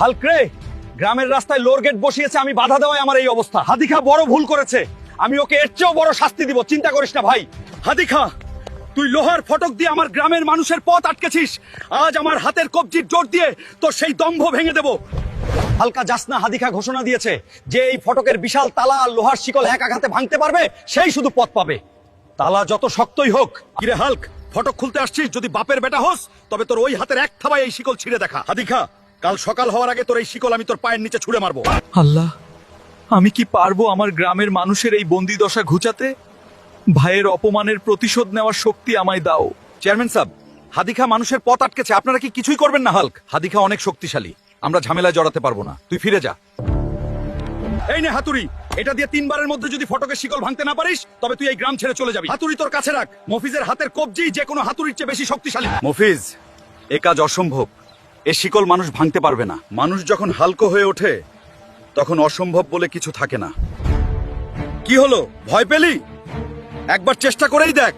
Hulk রে, গ্রামের রাস্তায় লোর গেট বসিয়েছে, আমি বাধা দেওয়ায় আমার এই অবস্থা। হাদিখা বড় ভুল করেছে, আমি ওকে এর চেয়েও বড় শাস্তি দিব, চিন্তা করিস না ভাই। হাদিখা, তুই লোহার ফটক দিয়ে আমার গ্রামের মানুষের পথ আটকেছিস, আজ আমার হাতের কবজির জোর দিয়ে তোর সেই দম্ভ ভেঙে দেব। হালকা জাসনা হাদিখা ঘোষণা দিয়েছে যে এই ফটকের বিশাল তালা আর লোহার শিকল এক আঘাতে ভাঙতে পারবে, সেই শুধু পথ পাবে। তালা যত শক্তই হোক। কিরে হাল্ক, ফটক খুলতে আসছিস? যদি বাপের বেটা হোস তবে তোর ওই হাতের এক থাবায় এই শিকল ছিঁড়ে দেখা। হাদিখা, কাল সকাল হওয়ার আগে তোর এই শিকল আমি তোর পায়ের নিচে ছুঁড়ে মারবো। আল্লাহ, আমি কি পারবো আমার গ্রামের মানুষের এই বন্দি দশা ঘুচাতে? ভাইয়ের অপমানের প্রতিশোধ নেওয়ার শক্তি আমায় দাও। চেয়ারম্যান সাহেব, হাদিখা মানুষের পথ আটকেছে, আপনারা কি কিছুই করবেন না? হাল্ক, হাদিখা অনেক শক্তিশালী, আমরা ঝামেলায় জড়াতে পারবো না, তুই ফিরে যা। এই নে হাতুড়ি, এটা দিয়ে 3 বারের মধ্যে যদি ফটকের শিকল ভাঙতে না পারিস তবে তুই এই গ্রাম ছেড়ে চলে যাবি। হাতুড়ি তোর কাছে রাখ, মফিজের হাতের কবজি যে কোনো হাতুড়ির চেয়ে বেশি শক্তিশালী। মফিজ, এ কাজ অসম্ভব, এ শিকল মানুষ ভাঙতে পারবে না। মানুষ যখন হালকা হয়ে ওঠে তখন অসম্ভব বলে কিছু থাকে না। কি হলো, ভয় পেলি? একবার চেষ্টা করেই দেখ।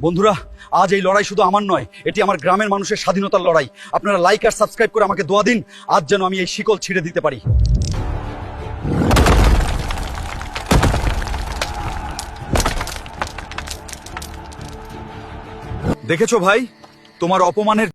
বন্ধুরা, আজ এই লড়াই শুধু আমার নয়, এটি আমার গ্রামের মানুষের স্বাধীনতার লড়াই। আপনারা লাইক আর সাবস্ক্রাইব করে আমাকে দোয়া দিন, আজ যেন আমি এই শিকল ছিঁড়ে দিতে পারি। দেখেছো ভাই, তোমার অপমানের